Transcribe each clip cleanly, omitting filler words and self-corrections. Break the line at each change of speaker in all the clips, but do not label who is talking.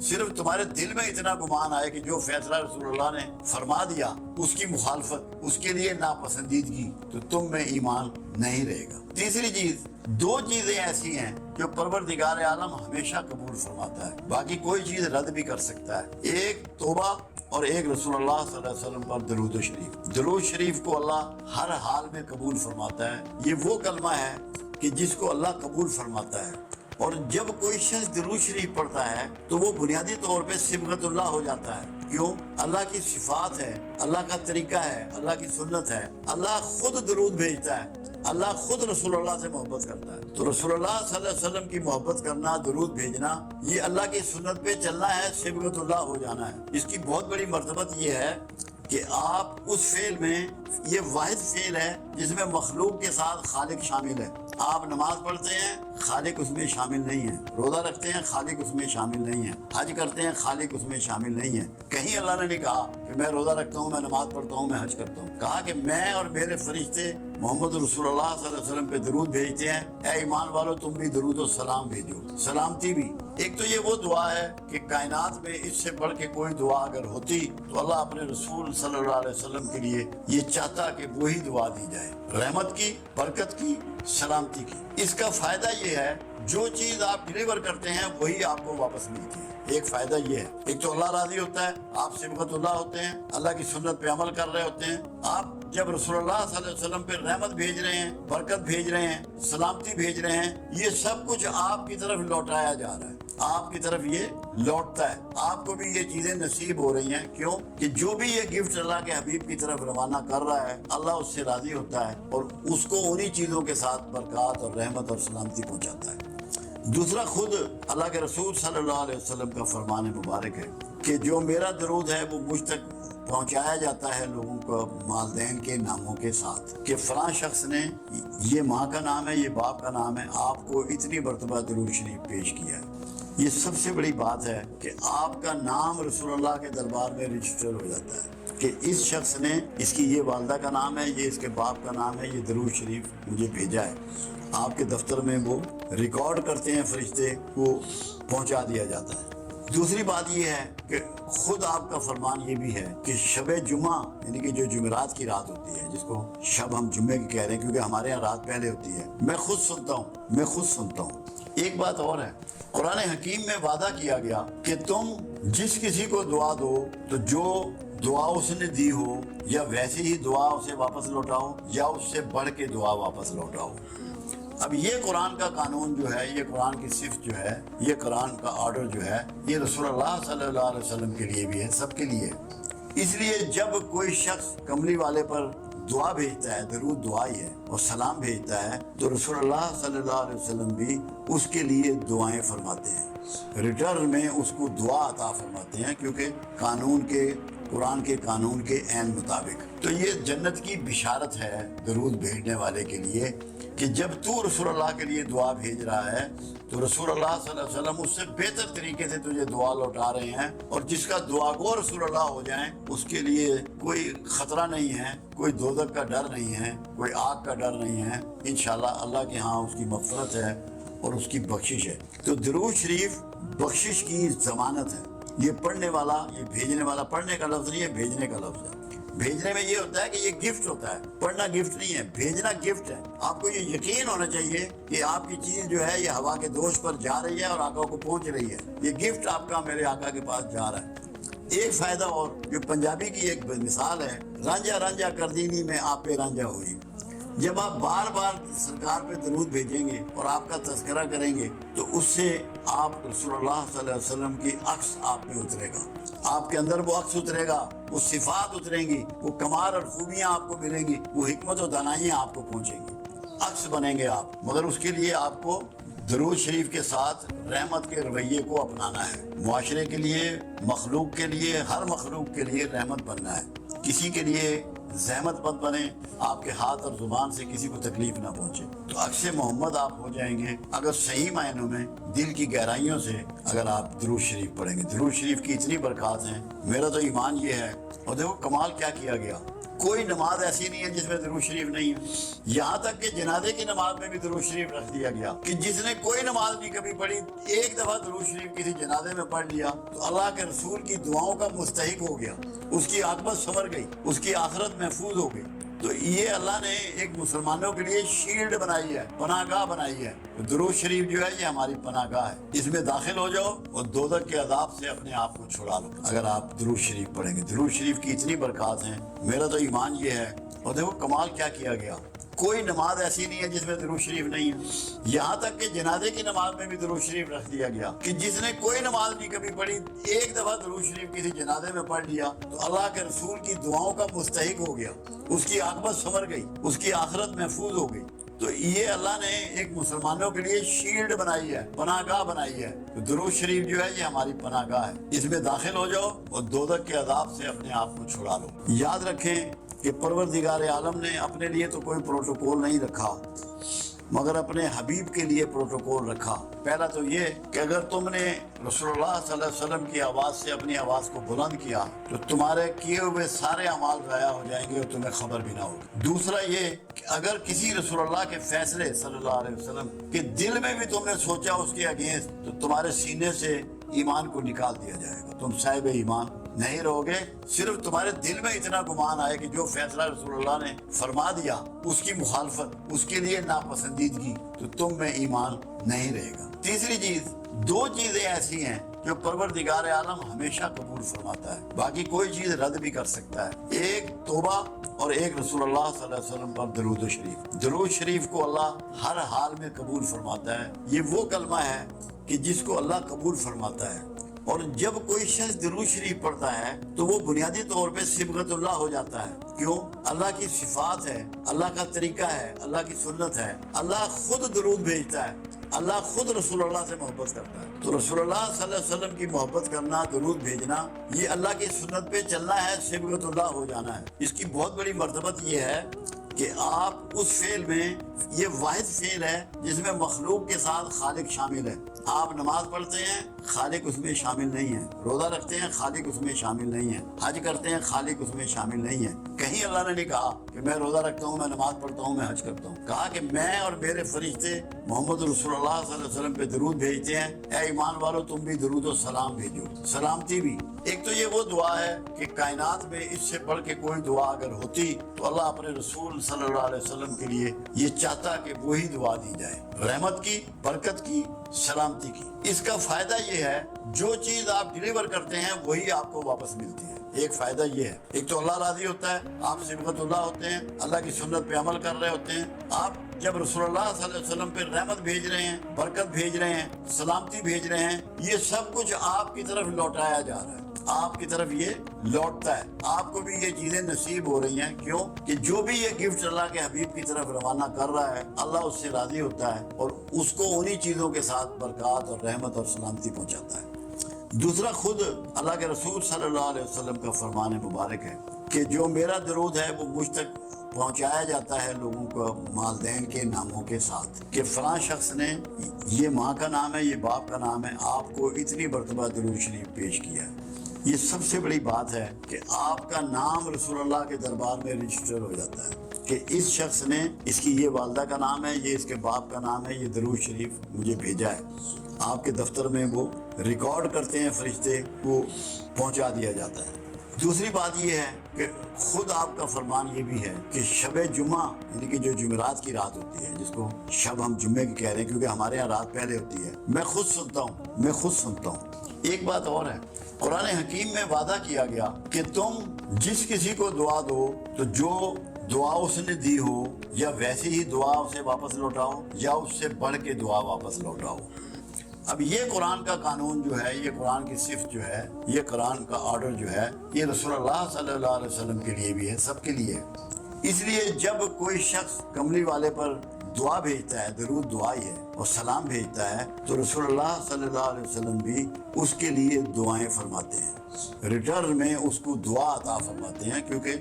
صرف تمہارے دل میں اتنا گمان آئے کہ جو فیصلہ رسول اللہ نے فرما دیا اس کی مخالفت، اس کے لیے ناپسندیدگی، تو تم میں ایمان نہیں رہے گا۔ تیسری چیز، دو چیزیں ایسی ہیں جو پروردگار عالم ہمیشہ قبول فرماتا ہے، باقی کوئی چیز رد بھی کر سکتا ہے۔ ایک توبہ اور ایک رسول اللہ صلی اللہ علیہ وسلم پر درود و شریف۔ درود شریف کو اللہ ہر حال میں قبول فرماتا ہے۔ یہ وہ کلمہ ہے کہ جس کو اللہ قبول فرماتا ہے، اور جب کوئی شخص درود شریف پڑھتا ہے تو وہ بنیادی طور پہ صبغت اللہ ہو جاتا ہے۔ کیوں؟ اللہ کی صفات ہے، اللہ کا طریقہ ہے، اللہ کی سنت ہے۔ اللہ خود درود بھیجتا ہے، اللہ خود رسول اللہ سے محبت کرتا ہے۔ تو رسول اللہ صلی اللہ علیہ وسلم کی محبت کرنا، درود بھیجنا، یہ اللہ کی سنت پہ چلنا ہے، صبغت اللہ ہو جانا ہے۔ اس کی بہت بڑی مرتبت یہ ہے کہ آپ اس فعل میں، یہ واحد فعل ہے جس میں مخلوق کے ساتھ خالق شامل ہے۔ آپ نماز پڑھتے ہیں، خالق اس میں شامل نہیں ہے۔ روزہ رکھتے ہیں، خالق اس میں شامل نہیں ہے۔ حج کرتے ہیں، خالق اس میں شامل نہیں ہے۔ کہیں اللہ نے نہیں کہا کہ میں روزہ رکھتا ہوں، میں نماز پڑھتا ہوں، میں حج کرتا ہوں۔ کہا کہ میں اور میرے فرشتے محمد رسول اللہ صلی اللہ علیہ وسلم پہ درود بھیجتے ہیں، اے ایمان والو تم بھی درود و سلام بھیجو، سلامتی بھی۔ ایک تو یہ وہ دعا ہے کہ کائنات میں اس سے بڑھ کے کوئی دعا اگر ہوتی تو اللہ اپنے رسول صلی اللہ علیہ وسلم کے لیے یہ چاہتا کہ وہی دعا دی جائے، رحمت کی، برکت کی، سلامتی کی۔ اس کا فائدہ یہ ہے جو چیز آپ ڈیلیور کرتے ہیں وہی آپ کو واپس ملتی ہے۔ ایک فائدہ یہ ہے، ایک تو اللہ راضی ہوتا ہے، آپ صبغت اللہ ہوتے ہیں، اللہ کی سنت پہ عمل کر رہے ہوتے ہیں۔ آپ جب رسول اللہ صلی اللہ علیہ وسلم پہ رحمت بھیج رہے ہیں، برکت بھیج رہے ہیں، سلامتی بھیج رہے ہیں، یہ سب کچھ آپ کی طرف لوٹایا جا رہا ہے، آپ کی طرف یہ لوٹتا ہے۔ آپ کو بھی یہ چیزیں نصیب ہو رہی ہیں۔ کیوں؟ کہ جو بھی یہ گفٹ اللہ کے حبیب کی طرف روانہ کر رہا ہے، اللہ اس سے راضی ہوتا ہے اور اس کو انہی چیزوں کے ساتھ برکات اور رحمت اور سلامتی پہنچاتا ہے۔ دوسرا، خود اللہ کے رسول صلی اللہ علیہ وسلم کا فرمان مبارک ہے کہ جو میرا درود ہے وہ مجھ تک پہنچایا جاتا ہے لوگوں کو والدین کے ناموں کے ساتھ، کہ فلاں شخص نے، یہ ماں کا نام ہے، یہ باپ کا نام ہے، آپ کو اتنی مرتبہ درود شریف پیش کیا ہے۔ یہ سب سے بڑی بات ہے کہ آپ کا نام رسول اللہ کے دربار میں رجسٹر ہو جاتا ہے کہ اس شخص نے، اس کی یہ والدہ کا نام ہے، یہ اس کے باپ کا نام ہے، یہ درود شریف مجھے بھیجا ہے۔ آپ کے دفتر میں وہ ریکارڈ کرتے ہیں فرشتے، وہ پہنچا دیا جاتا ہے۔ دوسری بات یہ ہے کہ خود آپ کا فرمان یہ بھی ہے کہ شب جمعہ، یعنی کہ جو جمعرات کی رات ہوتی ہے، جس کو شب ہم جمعے کی کہہ رہے ہیں کیونکہ ہمارے یہاں رات پہلے ہوتی ہے، میں خود سنتا ہوں۔ ایک بات اور ہے، قرآن حکیم میں وعدہ کیا گیا کہ تم جس کسی کو دعا دو تو جو دعا اس نے دی ہو یا ویسی ہی دعا اسے واپس لوٹاؤ یا اس سے بڑھ کے دعا واپس لوٹاؤ۔ اب یہ قرآن کا قانون جو ہے، یہ قرآن کی صفت جو ہے، یہ قرآن کا آرڈر جو ہے، یہ رسول اللہ صلی اللہ علیہ وسلم کے لیے بھی ہے، سب کے لیے۔ اس لیے جب کوئی شخص کملی والے پر دعا بھیجتا ہے، درود دعا ہی ہے، اور سلام بھیجتا ہے، تو رسول اللہ صلی اللہ علیہ وسلم بھی اس کے لیے دعائیں فرماتے ہیں، ریٹرن میں اس کو دعا عطا فرماتے ہیں، کیونکہ قرآن کے قانون کے عین مطابق۔ تو یہ جنت کی بشارت ہے درود بھیجنے والے کے لیے کہ جب تو رسول اللہ کے لیے دعا بھیج رہا ہے تو رسول اللہ صلی اللہ علیہ وسلم اس سے بہتر طریقے سے تجھے دعا لوٹا رہے ہیں، اور جس کا دعا گو رسول اللہ ہو جائیں اس کے لیے کوئی خطرہ نہیں ہے، کوئی دوزخ کا ڈر نہیں ہے، کوئی آگ کا ڈر نہیں ہے۔ انشاءاللہ اللہ کے ہاں اس کی مغفرت ہے اور اس کی بخشش ہے۔ تو درود شریف بخشش کی ضمانت ہے۔ یہ پڑھنے والا، یہ بھیجنے والا، پڑھنے کا لفظ نہیں ہے، بھیجنے کا لفظ ہے۔ بھیجنے میں یہ ہوتا ہے کہ یہ گفٹ ہوتا ہے، پڑھنا گفٹ نہیں ہے، بھیجنا گفٹ ہے۔ آپ کو یہ یقین ہونا چاہیے کہ آپ کی چیز جو ہے یہ ہوا کے دوش پر جا رہی ہے اور آقا کو پہنچ رہی ہے۔ یہ گفٹ آپ کا میرے آقا کے پاس جا رہا ہے۔ ایک فائدہ اور، جو پنجابی کی ایک مثال ہے، رانجھا رانجھا کردینی میں آپ پہ رانجھا ہوئی۔ جب آپ بار بار سرکار پہ درود بھیجیں گے اور آپ کا تذکرہ کریں گے تو اس سے آپ رسول اللہ صلی اللہ علیہ وسلم کی عکس آپ میں اترے گا، آپ کے اندر وہ عکس اترے گا، وہ صفات اتریں گی، وہ کمال اور خوبیاں آپ کو ملیں گی، وہ حکمت و دانائیاں آپ کو پہنچیں گی، عکس بنیں گے آپ۔ مگر اس کے لیے آپ کو درود شریف کے ساتھ رحمت کے رویے کو اپنانا ہے، معاشرے کے لیے، مخلوق کے لیے، ہر مخلوق کے لیے رحمت بننا ہے، کسی کے لیے زحمت مت بنے، آپ کے ہاتھ اور زبان سے کسی کو تکلیف نہ پہنچے، تو عکس محمد آپ ہو جائیں گے اگر صحیح معنوں میں دل کی گہرائیوں سے اگر آپ درود شریف پڑھیں گے۔ درود شریف کی اتنی برکات ہیں، میرا تو ایمان یہ ہے۔ اور دیکھو کمال کیا کیا گیا، کوئی نماز ایسی نہیں ہے جس میں درود شریف نہیں ہے. یہاں تک کہ جنازے کی نماز میں بھی درود شریف رکھ دیا گیا کہ جس نے کوئی نماز نہیں کبھی پڑھی، ایک دفعہ درود شریف کسی جنازے میں پڑھ لیا تو اللہ کے رسول کی دعاؤں کا مستحق ہو گیا، اس کی عاقبت سنور گئی، اس کی آخرت محفوظ ہو گئی. تو یہ اللہ نے ایک مسلمانوں کے لیے شیلڈ بنائی ہے، پناہ گاہ بنائی ہے. درود شریف جو ہے یہ ہماری پناہ گاہ ہے، اس میں داخل ہو جاؤ اور دوزخ کے عذاب سے اپنے آپ کو چھڑا لو اگر آپ درود شریف پڑھیں گے. درود شریف کی اتنی برکات ہیں، میرا تو ایمان یہ ہے. اور دیکھو کمال کیا کیا گیا، کوئی نماز ایسی نہیں ہے جس میں درود شریف نہیں ہے. یہاں تک کہ جنازے کی نماز میں بھی درود شریف رکھ دیا گیا کہ جس نے کوئی نماز نہیں کبھی پڑھی، ایک دفعہ درود شریف کسی جنازے میں پڑھ لیا تو اللہ کے رسول کی دعاؤں کا مستحق ہو گیا، اس کی عاقبت سنور گئی، اس کی آخرت محفوظ ہو گئی. تو یہ اللہ نے ایک مسلمانوں کے لیے شیلڈ بنائی ہے، پناہ گاہ بنائی ہے. تو درود شریف جو ہے یہ ہماری پناہ گاہ ہے، اس میں داخل ہو جاؤ اور دوزخ کے عذاب سے اپنے آپ کو چھڑا لو. یاد رکھیں کہ پروردگار عالم نے اپنے لیے تو کوئی پروٹوکول نہیں رکھا مگر اپنے حبیب کے لیے پروٹوکول رکھا. پہلا تو یہ کہ اگر تم نے رسول اللہ صلی اللہ علیہ وسلم کی آواز سے اپنی آواز کو بلند کیا تو تمہارے کیے ہوئے سارے اعمال ضائع ہو جائیں گے اور تمہیں خبر بھی نہ ہوگی. دوسرا یہ کہ اگر کسی رسول اللہ کے فیصلے صلی اللہ علیہ وسلم کے دل میں بھی تم نے سوچا اس کے اگینسٹ تو تمہارے سینے سے ایمان کو نکال دیا جائے گا، تم صاحب ایمان نہیں رہو گے. صرف تمہارے دل میں اتنا گمان آئے کہ جو فیصلہ رسول اللہ نے فرما دیا اس کی مخالفت، اس کے لیے ناپسندیدگی، تو تم میں ایمان نہیں رہے گا. تیسری چیز، دو چیزیں ایسی ہیں جو پروردگار عالم ہمیشہ قبول فرماتا ہے، باقی کوئی چیز رد بھی کر سکتا ہے. ایک توبہ اور ایک رسول اللہ صلی اللہ علیہ وسلم پر درود شریف. درود شریف کو اللہ ہر حال میں قبول فرماتا ہے. یہ وہ کلمہ ہے کہ جس کو اللہ قبول فرماتا ہے. اور جب کوئی شخص درود شریف پڑھتا ہے تو وہ بنیادی طور پہ صبغت اللہ ہو جاتا ہے. کیوں؟ اللہ کی صفات ہے، اللہ کا طریقہ ہے، اللہ کی سنت ہے. اللہ خود درود بھیجتا ہے، اللہ خود رسول اللہ سے محبت کرتا ہے. تو رسول اللہ صلی اللہ علیہ وسلم کی محبت کرنا، درود بھیجنا، یہ اللہ کی سنت پہ چلنا ہے، صبغت اللہ ہو جانا ہے. اس کی بہت بڑی مرتبت یہ ہے کہ آپ اس فعل میں، یہ واحد فعل ہے جس میں مخلوق کے ساتھ خالق شامل ہے. آپ نماز پڑھتے ہیں، خالق اس میں شامل نہیں ہے. روزہ رکھتے ہیں، خالق اس میں شامل نہیں ہے. حج کرتے ہیں، خالق اس میں شامل نہیں ہے. کہیں اللہ نے نہیں کہا کہ میں روزہ رکھتا ہوں، میں نماز پڑھتا ہوں، میں حج کرتا ہوں. کہا کہ میں اور میرے فرشتے محمد رسول اللہ صلی اللہ علیہ وسلم پہ درود بھیجتے ہیں. اے ایمان والو تم بھی درود و سلام بھیجو، سلامتی بھی. ایک تو یہ وہ دعا ہے کہ کائنات میں اس سے بڑھ کے کوئی دعا اگر ہوتی تو اللہ اپنے رسول صلی اللہ علیہ وسلم کے لیے یہ چاہتا کہ وہی دعا دی جائے، رحمت کی، برکت کی، سلامتی کی. اس کا فائدہ یہ ہے جو چیز آپ ڈیلیور کرتے ہیں وہی آپ کو واپس ملتی ہے. ایک فائدہ یہ ہے، ایک تو اللہ راضی ہوتا ہے، آپ صبغت اللہ ہوتے ہیں، اللہ کی سنت پہ عمل کر رہے ہوتے ہیں. آپ جب رسول اللہ صلی اللہ علیہ وسلم پہ رحمت بھیج رہے ہیں، برکت بھیج رہے ہیں، سلامتی بھیج رہے ہیں، یہ سب کچھ آپ کی طرف لوٹایا جا رہا ہے، آپ کی طرف یہ لوٹتا ہے. آپ کو بھی یہ چیزیں نصیب ہو رہی ہیں. کیوں؟ کہ جو بھی یہ گفٹ اللہ کے حبیب کی طرف روانہ کر رہا ہے اللہ اس سے راضی ہوتا ہے اور اس کو انہی چیزوں کے ساتھ برکات اور رحمت اور سلامتی پہنچاتا ہے. دوسرا، خود اللہ کے رسول صلی اللہ علیہ وسلم کا فرمان مبارک ہے کہ جو میرا درود ہے وہ مجھ تک پہنچایا جاتا ہے لوگوں کو والدین کے ناموں کے ساتھ، کہ فلاں شخص نے، یہ ماں کا نام ہے، یہ باپ کا نام ہے، آپ کو اتنی مرتبہ درود شریف پیش کیا ہے. یہ سب سے بڑی بات ہے کہ آپ کا نام رسول اللہ کے دربار میں رجسٹر ہو جاتا ہے کہ اس شخص نے، اس کی یہ والدہ کا نام ہے، یہ اس کے باپ کا نام ہے، یہ درود شریف مجھے بھیجا ہے. آپ کے دفتر میں وہ ریکارڈ کرتے ہیں فرشتے، وہ پہنچا دیا جاتا ہے. دوسری بات یہ ہے کہ خود آپ کا فرمان یہ بھی ہے کہ شب جمعہ، یعنی کہ جو جمعرات کی رات ہوتی ہے، جس کو شب ہم جمعے کی کہہ رہے ہیں کیونکہ ہمارے یہاں رات پہلے ہوتی ہے، میں خود سنتا ہوں. ایک بات اور ہے، قرآن حکیم میں وعدہ کیا گیا کہ تم جس کسی کو دعا دو تو جو دعا اس نے دی ہو یا ویسی ہی دعا اسے واپس لوٹاؤ یا اس سے بڑھ کے دعا واپس لوٹاؤ. اب یہ قرآن کا قانون جو ہے، یہ قرآن کی صفت جو ہے، یہ قرآن کا آرڈر جو ہے، یہ رسول اللہ صلی اللہ علیہ وسلم کے لیے بھی ہے، سب کے لیے. اس لیے جب کوئی شخص کملی والے پر دعا بھیجتا ہے، درود دعا ہی ہے، اور سلام بھیجتا ہے، تو رسول اللہ صلی اللہ علیہ وسلم بھی اس کے لیے دعائیں فرماتے ہیں، ریٹرن میں اس کو دعا عطا فرماتے ہیں، کیونکہ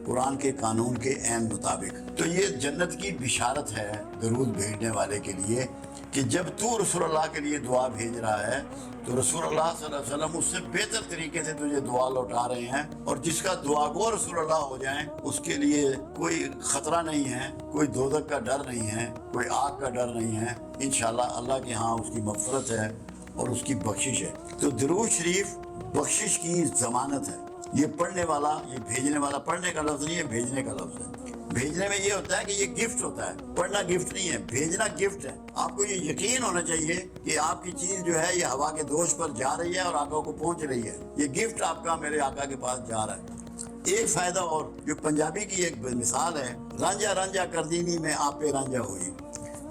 قرآن کے قانون کے عین مطابق. تو یہ جنت کی بشارت ہے درود بھیجنے والے کے لیے کہ جب تو رسول اللہ کے لیے دعا بھیج رہا ہے تو رسول اللہ صلی اللہ علیہ وسلم اس سے بہتر طریقے سے تجھے دعا لوٹا رہے ہیں، اور جس کا دعا گو رسول اللہ ہو جائیں اس کے لیے کوئی خطرہ نہیں ہے، کوئی دوزخ کا ڈر نہیں ہے، کوئی آگ کا ڈر نہیں ہے، انشاءاللہ اللہ کے ہاں اس کی مغفرت ہے اور اس کی بخشش ہے۔ تو درود شریف بخشش کی ضمانت ہے۔ یہ پڑھنے والا، یہ بھیجنے والا، پڑھنے کا لفظ نہیں ہے، بھیجنے کا لفظ ہے۔ بھیجنے میں یہ ہوتا ہے کہ یہ گفٹ ہوتا ہے، پڑھنا گفٹ نہیں ہے، بھیجنا گفٹ ہے۔ آپ کو یہ یقین ہونا چاہیے کہ آپ کی چیز جو ہے یہ ہوا کے دوش پر جا رہی ہے اور آقا کو پہنچ رہی ہے، یہ گفٹ آپ کا میرے آقا کے پاس جا رہا ہے۔ ایک فائدہ اور، جو پنجابی کی ایک مثال ہے، رانجھا رانجھا کر دینی میں آپ پہ رانجھا ہوئی۔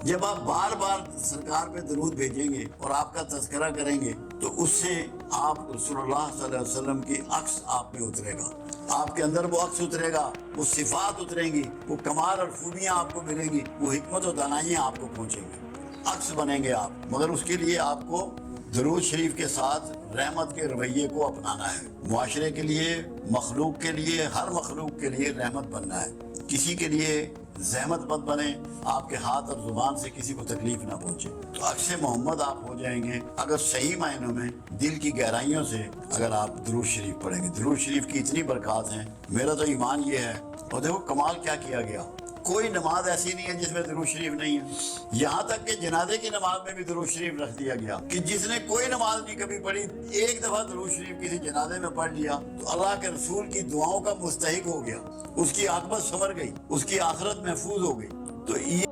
جب آپ بار بار سرکار پہ درود بھیجیں گے اور آپ کا تذکرہ کریں گے تو اس سے آپ رسول اللہ صلی اللہ علیہ وسلم کی عکس آپ پہ اترے گا، آپ کے اندر وہ عکس اترے گا، وہ صفات اتریں گی، وہ کمال اور خوبیاں آپ کو ملیں گی، وہ حکمت و دانائیاں آپ کو پہنچیں گی، عکس بنیں گے آپ۔ مگر اس کے لیے آپ کو درود شریف کے ساتھ رحمت کے رویے کو اپنانا ہے، معاشرے کے لیے، مخلوق کے لیے، ہر مخلوق کے لیے رحمت بننا ہے، کسی کے لیے زحمت مت بنے، آپ کے ہاتھ اور زبان سے کسی کو تکلیف نہ پہنچے، تو عکس محمد آپ ہو جائیں گے اگر صحیح معنوں میں دل کی گہرائیوں سے اگر آپ درود شریف پڑھیں گے۔ درود شریف کی اتنی برکات ہیں، میرا تو ایمان یہ ہے۔ اور دیکھو کمال کیا کیا گیا، کوئی نماز ایسی نہیں ہے جس میں درود شریف نہیں ہے، یہاں تک کہ جنازے کی نماز میں بھی درود شریف رکھ دیا گیا کہ جس نے کوئی نماز نہیں کبھی پڑھی، ایک دفعہ درود شریف کسی جنازے میں پڑھ لیا تو اللہ کے رسول کی دعاؤں کا مستحق ہو گیا، اس کی عاقبت سنور گئی، اس کی آخرت محفوظ ہو گئی۔ تو یہ